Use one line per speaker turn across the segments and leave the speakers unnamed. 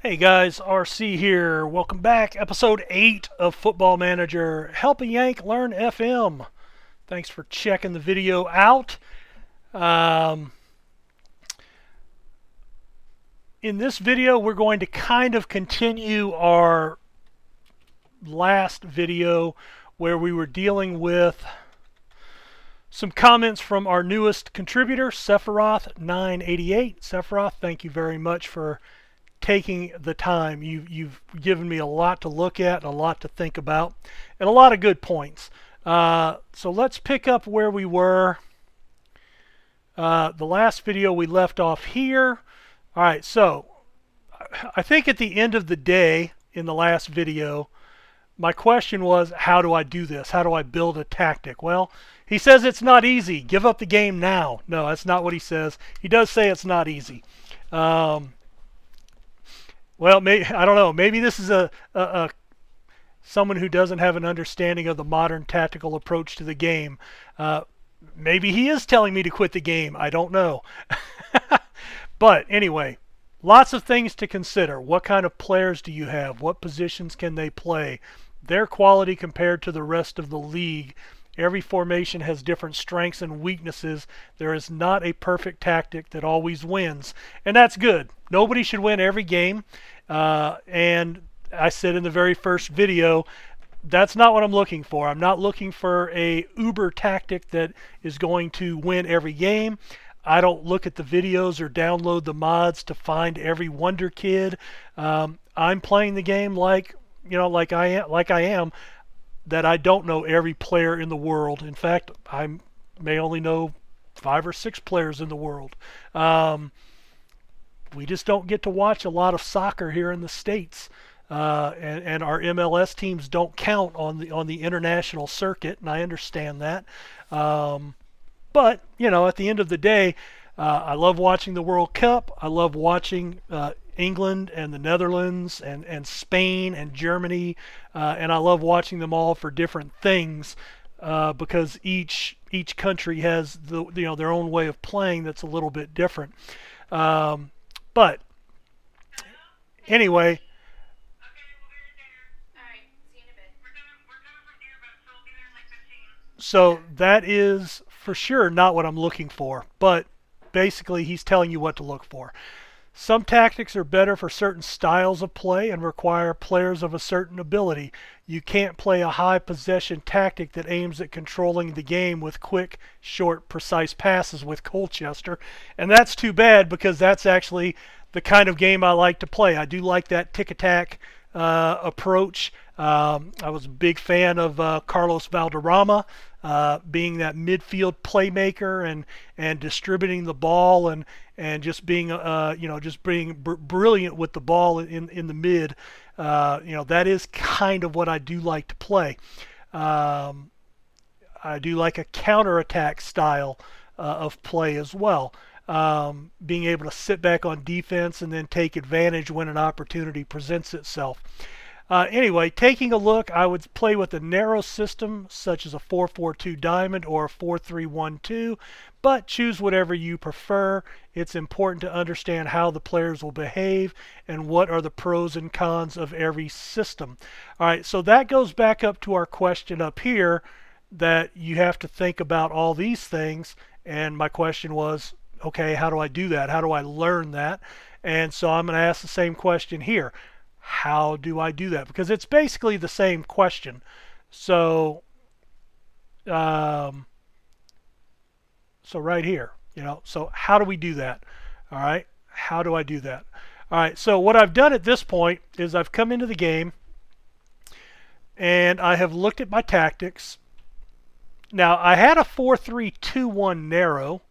Hey guys, RC here. Welcome back. Episode 8 of Football Manager. Help a Yank learn FM. Thanks for checking the video out. In this video, we're going to kind of continue our last video where we were dealing with some comments from our newest contributor, Sephiroth988. Sephiroth, thank you very much for taking the time. You've given me a lot to look at, and a lot to think about, and a lot of good points. So let's pick up where we were. The last video we left off here. All right, so I think at the end of the day in the last video, my question was, how do I do this? How do I build a tactic? Well, he says it's not easy. Give up the game now. No, that's not what he says. He does say it's not easy. Well, I don't know. Maybe this is someone who doesn't have an understanding of the modern tactical approach to the game. Maybe he is telling me to quit the game. I don't know. But anyway, lots of things to consider. What kind of players do you have? What positions can they play? Their quality compared to the rest of the league. Every formation has different strengths and weaknesses. There is not a perfect tactic that always wins. And that's good. Nobody should win every game. And I said in the very first video, that's not what I'm looking for. I'm not looking for a uber tactic that is going to win every game. I don't look at the videos or download the mods to find every wonder kid. I'm playing the game like I am. That I don't know every player in the world. In fact, I may only know 5 or 6 players in the world. We just don't get to watch a lot of soccer here in the States, and our MLS teams don't count on the international circuit, and I understand that. But at the end of the day, I love watching the World Cup. I love watching England and the Netherlands and Spain and Germany, and I love watching them all for different things, because each country has their own way of playing that's a little bit different. But anyway, so that is for sure not what I'm looking for, but basically he's telling you what to look for. Some tactics are better for certain styles of play and require players of a certain ability. You can't play a high possession tactic that aims at controlling the game with quick, short, precise passes with Colchester. And that's too bad, because that's actually the kind of game I like to play. I do like that tick-attack approach. I was a big fan of Carlos Valderrama, being that midfield playmaker and distributing the ball and just being brilliant with the ball in the mid. That is kind of what I do like to play. I do like a counterattack style of play as well. Being able to sit back on defense and then take advantage when an opportunity presents itself. Anyway, taking a look, I would play with a narrow system such as a 4-4-2 diamond or a 4-3-1-2, but choose whatever you prefer. It's important to understand how the players will behave and what are the pros and cons of every system. All right, so that goes back up to our question up here, that you have to think about all these things, and my question was, okay, how do I do that? How do I learn that? And so I'm going to ask the same question here. How do I do that? Because it's basically the same question. So so right here, so how do we do that? All right, how do I do that? All right, so what I've done at this point is I've come into the game and I have looked at my tactics. Now, I had a 4-3-2-1 narrow,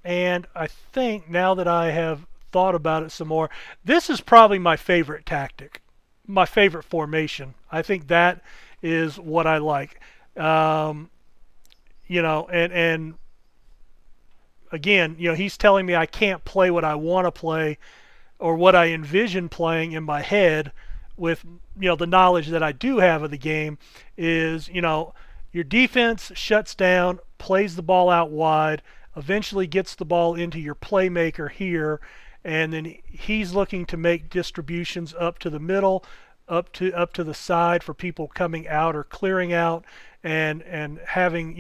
and I think now that I have thought about it some more, this is probably my favorite tactic, my favorite formation. I think that is what I like. And again, he's telling me I can't play what I want to play or what I envision playing in my head with the knowledge that I do have of the game. Is your defense shuts down, plays the ball out wide, eventually gets the ball into your playmaker here, and then he's looking to make distributions up to the middle, up to the side for people coming out or clearing out, and having,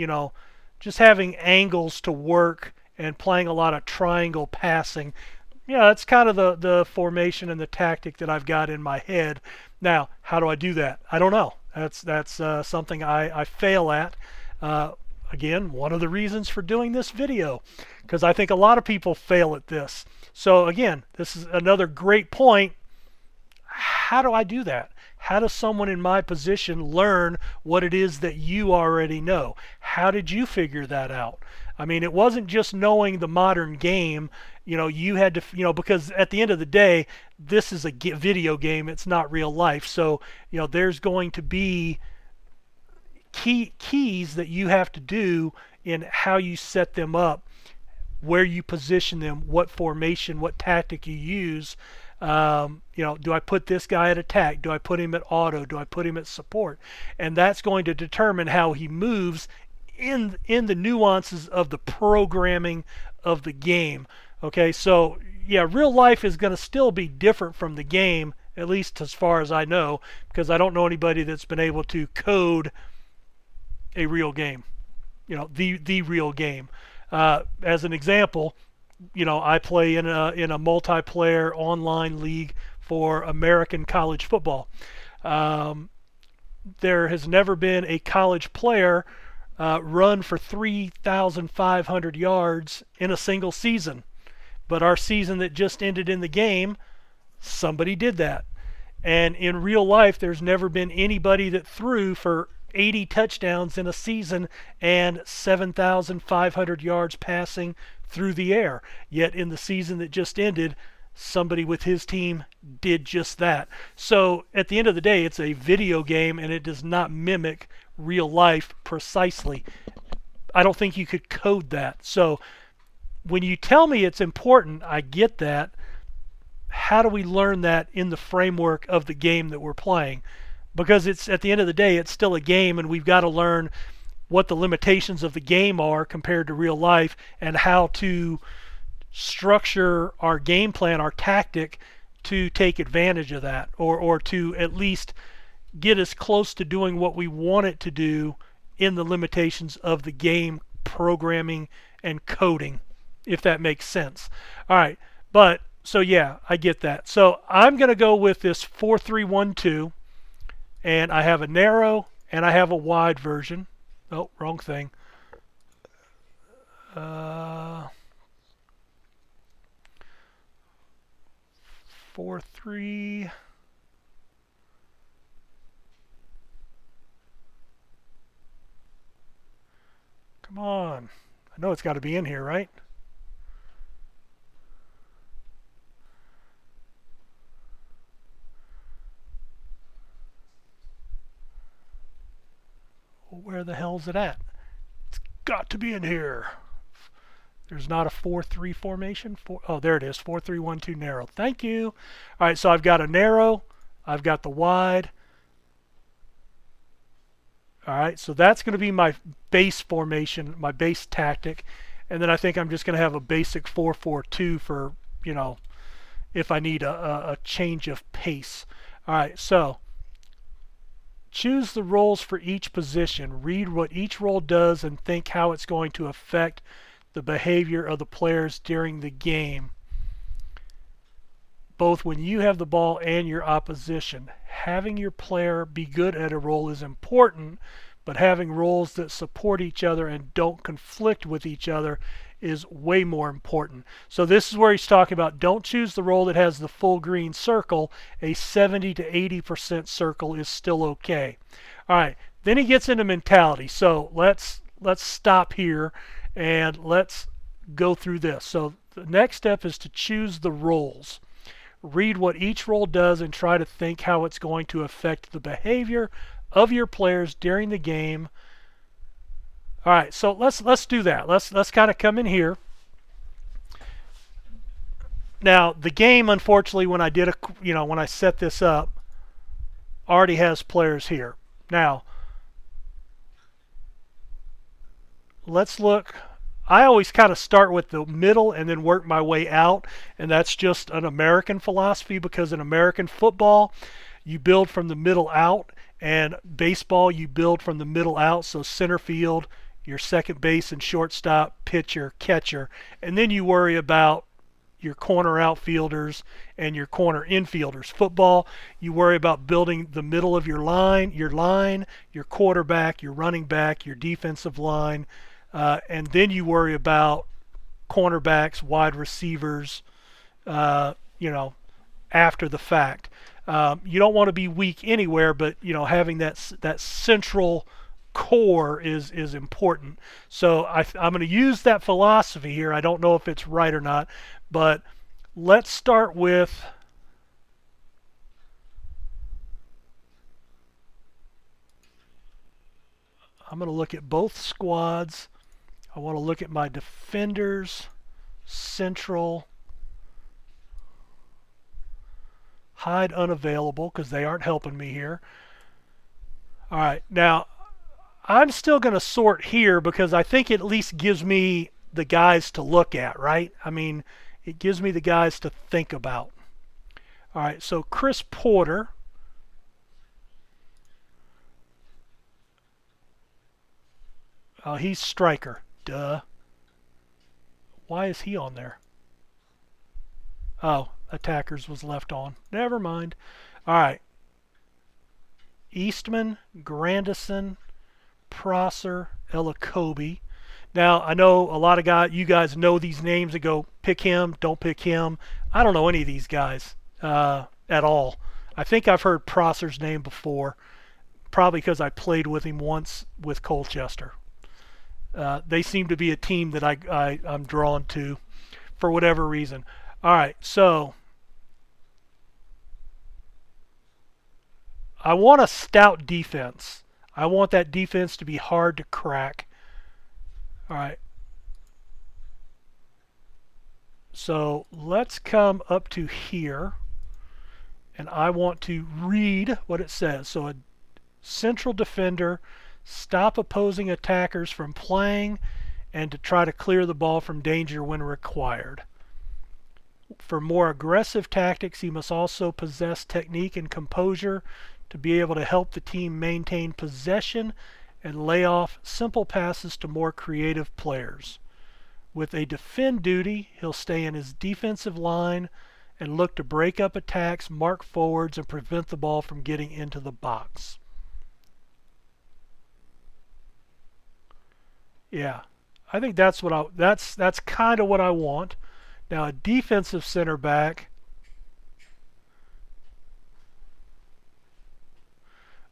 just having angles to work and playing a lot of triangle passing. Yeah, that's kind of the formation and the tactic that I've got in my head. Now, how do I do that? I don't know. That's something I fail at. Again, one of the reasons for doing this video, because I think a lot of people fail at this. So again, this is another great point. How do I do that? How does someone in my position learn what it is that you already know? How did you figure that out? I mean, it wasn't just knowing the modern game. You had to, because at the end of the day, this is a video game. It's not real life. So, there's going to be keys that you have to do in how you set them up, where you position them, what formation, what tactic you use. Do I put this guy at attack? Do I put him at auto? Do I put him at support? And that's going to determine how he moves in the nuances of the programming of the game. Okay, so yeah, real life is going to still be different from the game, at least as far as I know, because I don't know anybody that's been able to code a real game, the real game. As an example, I play in a multiplayer online league for American college football. There has never been a college player run for 3,500 yards in a single season. But our season that just ended in the game, somebody did that. And in real life, there's never been anybody that threw for 80 touchdowns in a season and 7,500 yards passing through the air. Yet in the season that just ended, somebody with his team did just that. So at the end of the day, it's a video game and it does not mimic real life precisely. I don't think you could code that. So when you tell me it's important, I get that. How do we learn that in the framework of the game that we're playing? Because it's, at the end of the day, it's still a game, and we've got to learn what the limitations of the game are compared to real life, and how to structure our game plan, our tactic, to take advantage of that, or to at least get as close to doing what we want it to do in the limitations of the game programming and coding, if that makes sense. All right, but so yeah, I get that. So I'm going to go with this 4-3-1-2. And I have a narrow and I have a wide version. Oh, wrong thing. 4-3. Come on. I know it's got to be in here, right? Where the hell's it at? It's got to be in here. There's not a 4-3 formation. Oh, there it is. 4-3-1-2 narrow. Thank you. All right, so I've got a narrow. I've got the wide. All right, so that's going to be my base formation, my base tactic. And then I think I'm just going to have a basic 4-4-2 for, if I need a change of pace. All right, so choose the roles for each position. Read what each role does and think how it's going to affect the behavior of the players during the game, both when you have the ball and your opposition. Having your player be good at a role is important, but having roles that support each other and don't conflict with each other is way more important. So this is where he's talking about don't choose the role that has the full green circle. A 70 to 80% circle is still okay. All right, then he gets into mentality. So let's stop here and let's go through this. So the next step is to choose the roles. Read what each role does and try to think how it's going to affect the behavior of your players during the game. All right, so let's do that. Let's kind of come in here. Now the game, unfortunately, when I set this up, already has players here. Now let's look. I always kind of start with the middle and then work my way out, and that's just an American philosophy because in American football, you build from the middle out, and baseball, you build from the middle out, so center field, your second base and shortstop, pitcher, catcher, and then you worry about your corner outfielders and your corner infielders. Football, you worry about building the middle of your line, your quarterback, your running back, your defensive line, and then you worry about cornerbacks, wide receivers, you know, after the fact. You don't want to be weak anywhere, but you know, having that central core is important. So I'm going to use that philosophy here. I don't know if it's right or not, but let's start with I'm going to look at both squads. I want to look at my defenders, central, hide unavailable because they aren't helping me here. All right, now I'm still going to sort here because I think it at least gives me the guys to look at, right? I mean, it gives me the guys to think about. All right, so Chris Porter. Oh, he's striker. Duh. Why is he on there? Oh, attackers was left on. Never mind. All right. Eastman, Grandison, Prosser, Elacobi. Now, I know a lot of you guys know these names and go, pick him, don't pick him. I don't know any of these guys at all. I think I've heard Prosser's name before, probably because I played with him once with Colchester. They seem to be a team that I'm drawn to for whatever reason. All right, so I want a stout defense. I want that defense to be hard to crack. All right. So let's come up to here, and I want to read what it says. So a central defender, stop opposing attackers from playing, and to try to clear the ball from danger when required. For more aggressive tactics, he must also possess technique and composure to be able to help the team maintain possession and lay off simple passes to more creative players. With a defend duty, he'll stay in his defensive line and look to break up attacks, mark forwards, and prevent the ball from getting into the box. Yeah, I think that's kind of what I want. Now a defensive center back.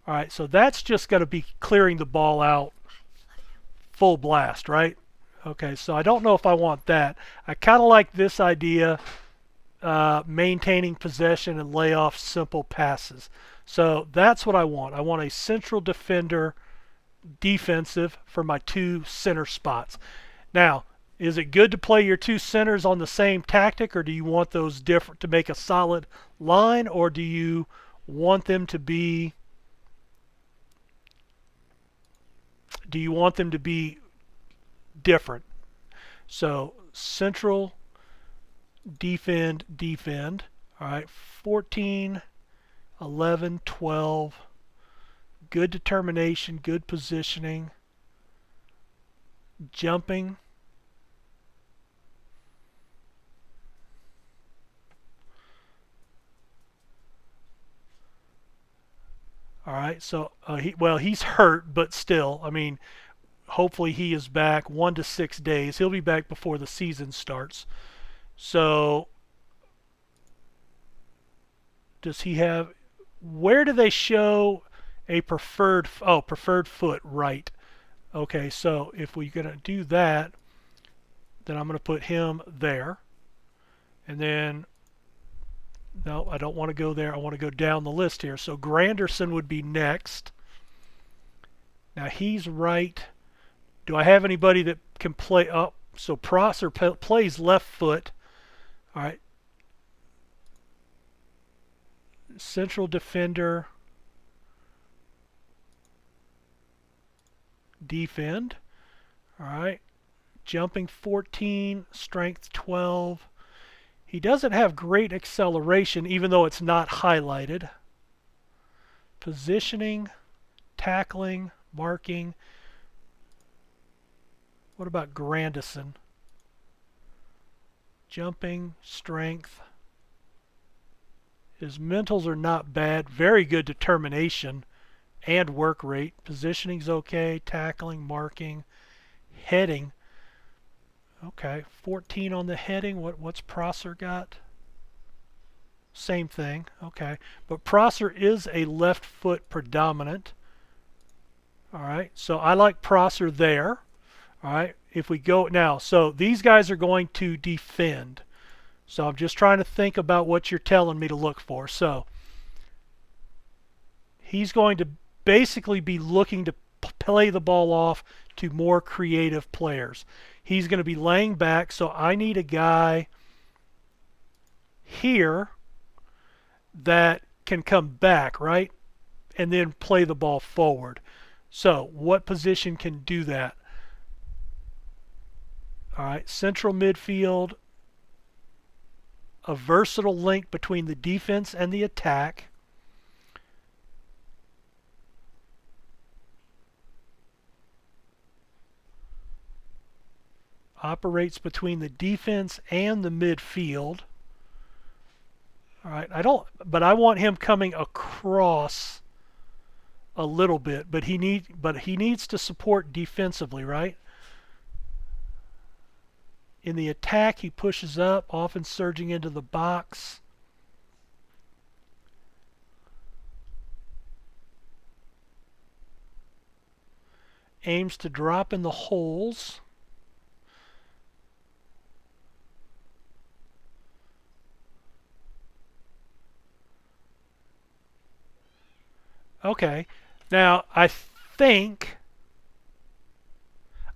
All right, so that's just going to be clearing the ball out full blast, right? Okay, so I don't know if I want that. I kind of like this idea, maintaining possession and lay off simple passes. So that's what I want. I want a central defender, defensive, for my two center spots. Now, is it good to play your two centers on the same tactic, or do you want those different to make a solid line, or do you want them to be different? So central, defend. All right, 14, 11, 12. Good determination, good positioning, jumping. All right, so he's hurt, but still, I mean, hopefully he is back 1 to 6 days. He'll be back before the season starts. So does he have, where do they show a preferred foot? Right. Okay, so if we're going to do that, then I'm going to put him there. And then, no, I don't want to go there. I want to go down the list here. So Granderson would be next. Now he's right. Do I have anybody that can play up? So Prosser plays left foot. All right. Central defender. Defend. All right. Jumping 14, strength 12. He doesn't have great acceleration, even though it's not highlighted. Positioning, tackling, marking. What about Grandison? Jumping, strength. His mentals are not bad. Very good determination and work rate. Positioning's okay. Tackling, marking, heading. Okay, 14 on the heading. What's Prosser got? Same thing. Okay, but Prosser is a left foot predominant. All right, so I like Prosser there. All right, if we go now, so these guys are going to defend. So I'm just trying to think about what you're telling me to look for. So he's going to basically be looking to play the ball off to more creative players. He's going to be laying back, so I need a guy here that can come back, right? And then play the ball forward. So what position can do that? All right, central midfield, a versatile link between the defense and the attack. Operates between the defense and the midfield. All right, but I want him coming across a little bit, but he needs to support defensively, right? In the attack, he pushes up, often surging into the box. Aims to drop in the holes. Okay, now I think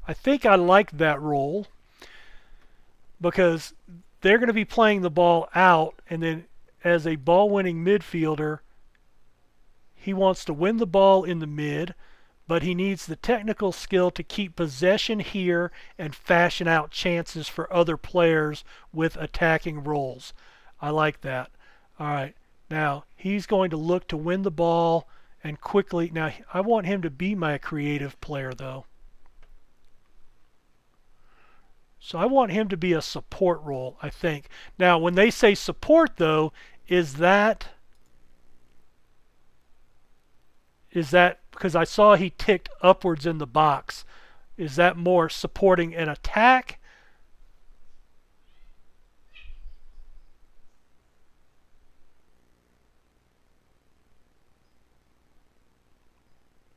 I like that role because they're going to be playing the ball out, and then as a ball-winning midfielder, he wants to win the ball in the mid, but he needs the technical skill to keep possession here and fashion out chances for other players with attacking roles. I like that. All right, now he's going to look to win the ball and quickly. Now I want him to be my creative player though. So I want him to be a support role, I think. Now when they say support though, is that because I saw he ticked upwards in the box, is that more supporting an attack?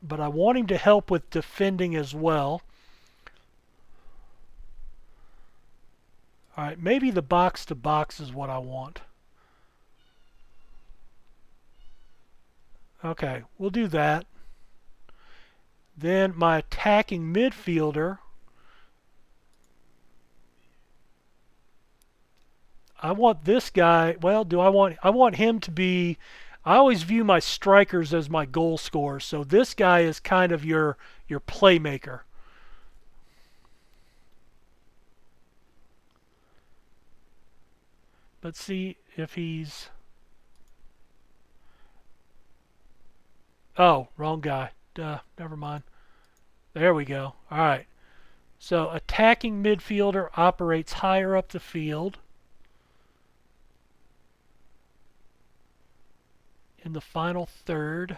But I want him to help with defending as well. All right, maybe the box to box is what I want. Okay, we'll do that. Then my attacking midfielder, I want this guy, well, I want him to be, I always view my strikers as my goal scorers, so this guy is kind of your playmaker. Let's see if he's, oh, wrong guy. Duh, never mind. There we go. All right. So attacking midfielder operates higher up the field. In the final third.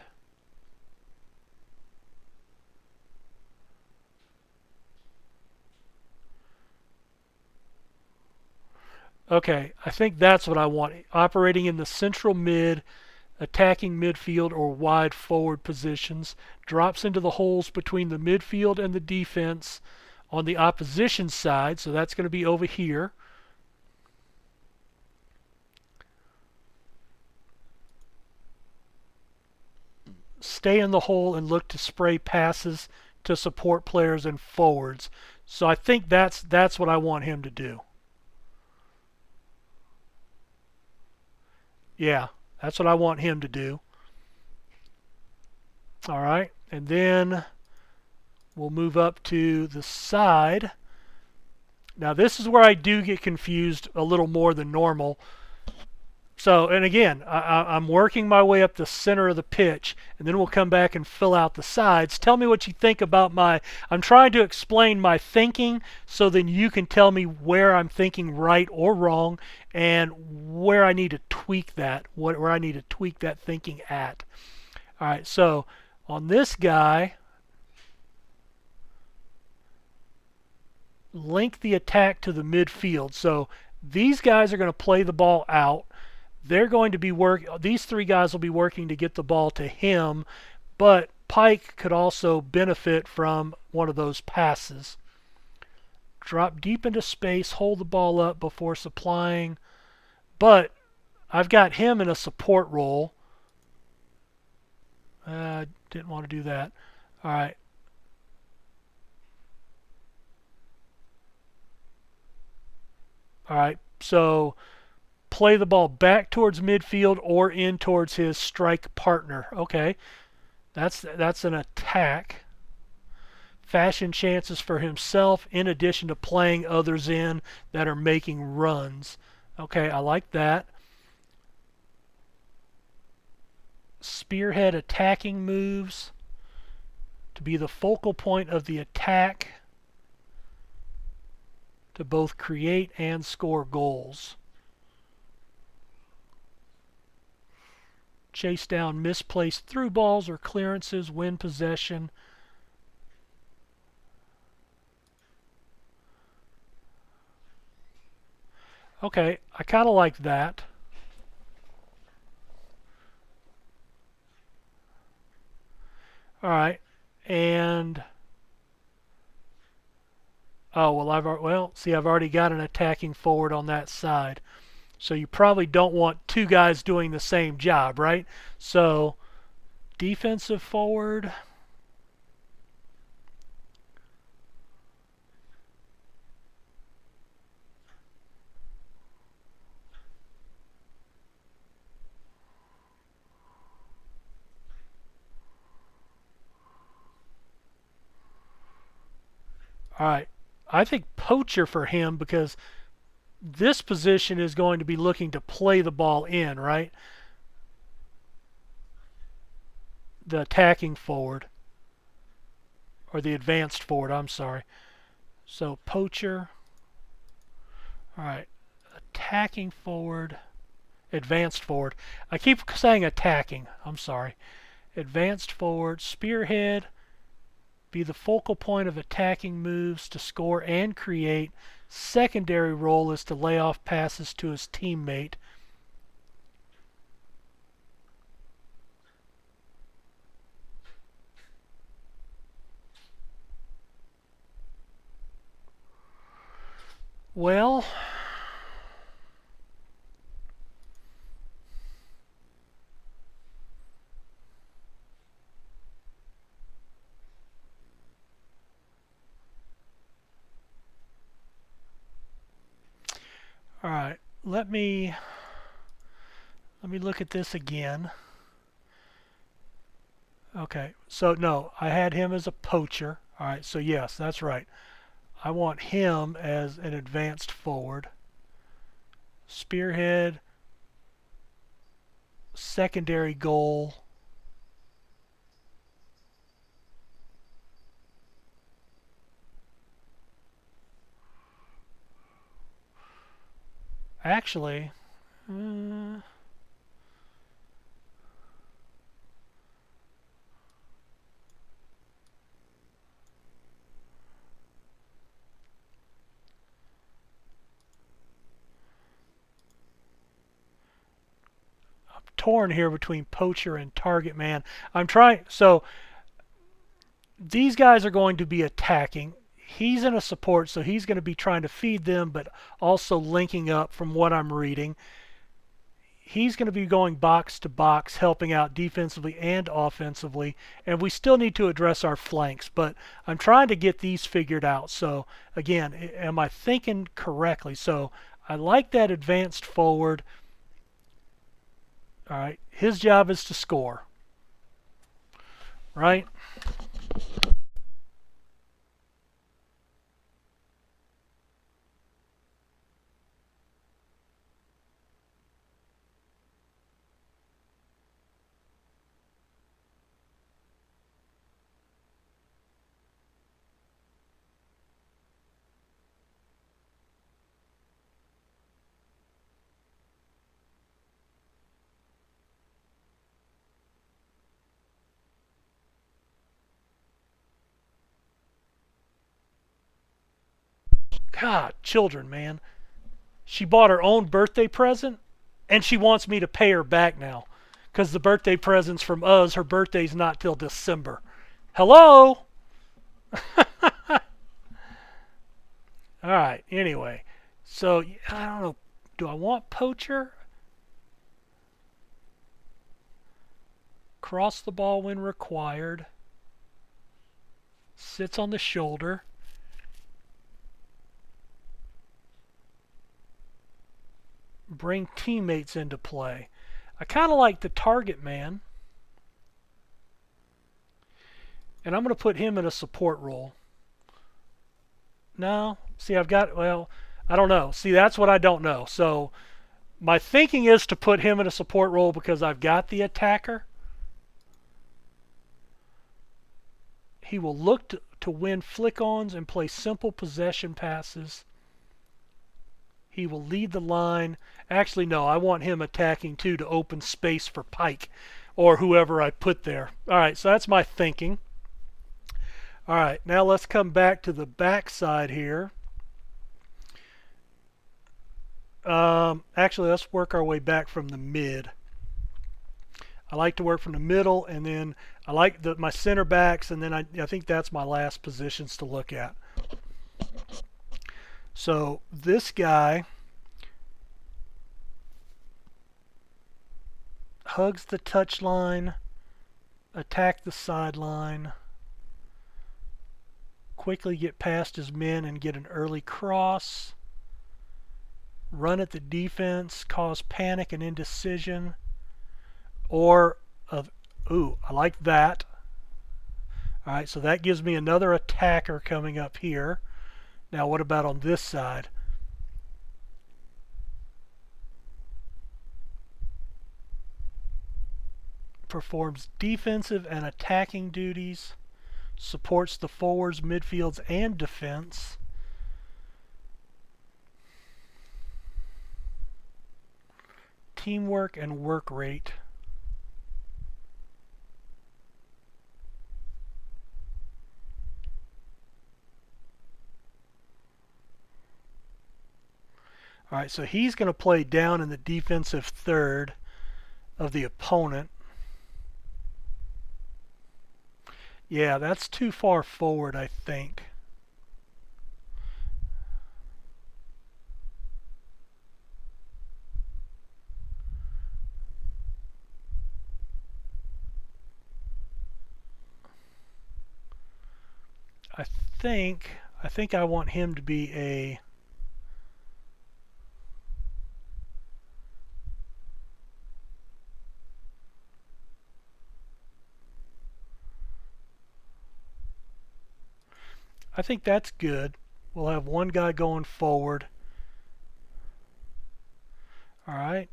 Okay, I think that's what I want. Operating in the central mid, attacking midfield or wide forward positions. Drops into the holes between the midfield and the defense on the opposition side, so that's going to be over here. Stay in the hole and look to spray passes to support players and forwards. So I think that's what I want him to do. Yeah, that's what I want him to do. All right, and then we'll move up to the side. Now this is where I do get confused a little more than normal. So, and again, I'm working my way up the center of the pitch, and then we'll come back and fill out the sides. Tell me what you think about I'm trying to explain my thinking so then you can tell me where I'm thinking right or wrong and where I need to tweak that, where I need to tweak that thinking at. All right, so on this guy, link the attack to the midfield. So these guys are going to play the ball out. They're going to be these three guys will be working to get the ball to him, but Pike could also benefit from one of those passes. Drop deep into space, hold the ball up before supplying, but I've got him in a support role. Didn't want to do that. All right. All right, so play the ball back towards midfield or in towards his strike partner. Okay, that's an attack. Fashion chances for himself in addition to playing others in that are making runs. Okay, I like that. Spearhead attacking moves to be the focal point of the attack to both create and score goals. Chase down misplaced through balls or clearances, win possession. Okay, I kind of like that. All right, and oh well, see, I've already got an attacking forward on that side. So you probably don't want two guys doing the same job, right? So defensive forward. All right, I think poacher for him because this position is going to be looking to play the ball in, right? The attacking forward, or the advanced forward, I'm sorry. So poacher. All right, attacking forward, advanced forward. I keep saying attacking, I'm sorry. Advanced forward, spearhead, be the focal point of attacking moves to score and create. Secondary role is to lay off passes to his teammate. Well, all right, let me look at this again. Okay, so no, I had him as a poacher. All right, so yes, that's right. I want him as an advanced forward. Spearhead, secondary goal. Actually, torn here between poacher and target man. I'm trying, so these guys are going to be attacking. He's in a support, so he's going to be trying to feed them, but also linking up from what I'm reading. He's going to be going box to box, helping out defensively and offensively, and we still need to address our flanks, but I'm trying to get these figured out. So again, am I thinking correctly? So I like that advanced forward. All right, his job is to score, right? God, children, man. She bought her own birthday present, and she wants me to pay her back now. Because the birthday present's from us. Her birthday's not till December. Hello? Alright, anyway. So, I don't know. Do I want poacher? Cross the ball when required. Sits on the shoulder. Bring teammates into play. I kind of like the target man. And I'm going to put him in a support role. No. See, I've got, well, I don't know. See, that's what I don't know. So my thinking is to put him in a support role because I've got the attacker. He will look to win flick-ons and play simple possession passes. He will lead the line. Actually, no, I want him attacking too to open space for Pike or whoever I put there. All right, so that's my thinking. All right, now let's come back to the back side here. Actually, let's work our way back from the mid. I like to work from the middle, and then I like my center backs, and then I think that's my last positions to look at. So this guy hugs the touchline, attack the sideline, quickly get past his men and get an early cross, run at the defense, cause panic and indecision, or ooh, I like that. All right, so that gives me another attacker coming up here. Now what about on this side? Performs defensive and attacking duties, supports the forwards, midfields, and defense. Teamwork and work rate. All right, so he's going to play down in the defensive third of the opponent. Yeah, that's too far forward, I think. I think I want him to be a I think that's good. We'll have one guy going forward. All right.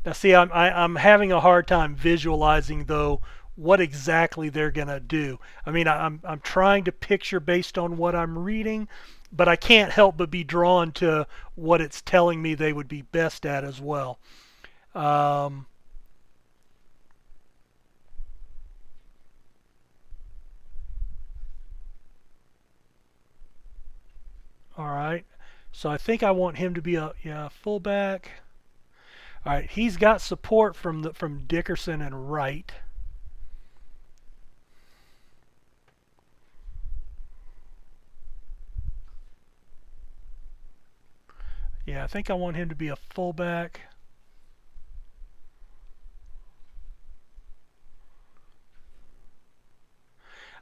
Now see, I'm having a hard time visualizing though what exactly they're gonna do. I mean, I'm trying to picture based on what I'm reading, but I can't help but be drawn to what it's telling me they would be best at as well. All right. So I think I want him to be a fullback. All right. He's got support from Dickerson and Wright. Yeah, I think I want him to be a fullback.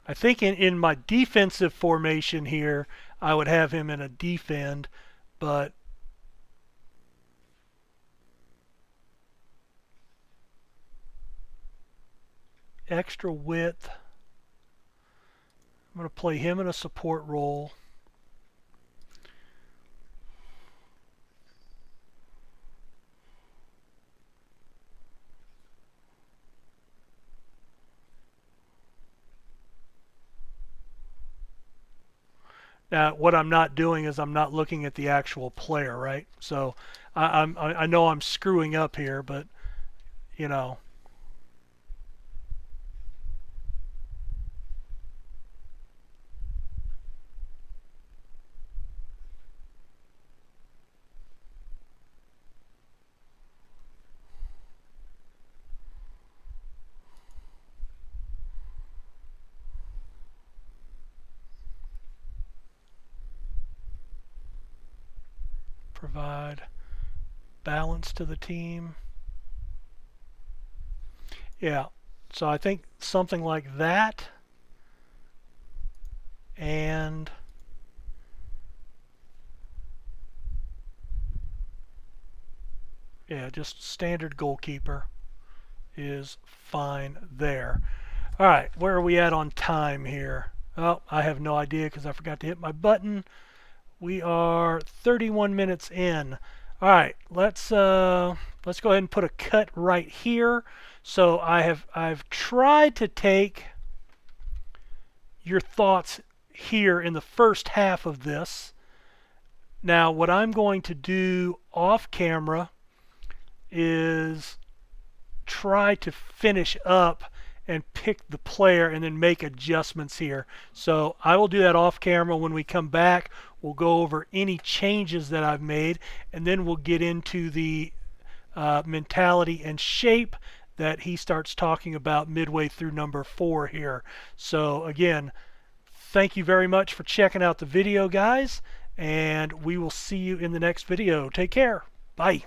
I think in my defensive formation here, I would have him in a defend, but extra width. I'm going to play him in a support role. Now, what I'm not doing is I'm not looking at the actual player, right? So I know I'm screwing up here, but you know. provide balance to the team. Yeah, so I think something like that. And yeah, just standard goalkeeper is fine there. All right, where are we at on time here? Oh, I have no idea because I forgot to hit my button. We are 31 minutes in. All right, let's go ahead and put a cut right here. So I've tried to take your thoughts here in the first half of this. Now, what I'm going to do off camera is try to finish up and pick the player and then make adjustments here. So I will do that off camera. When we come back, we'll go over any changes that I've made, and then we'll get into the mentality and shape that he starts talking about midway through number 4 here. So again, thank you very much for checking out the video, guys, and we will see you in the next video. Take care. Bye.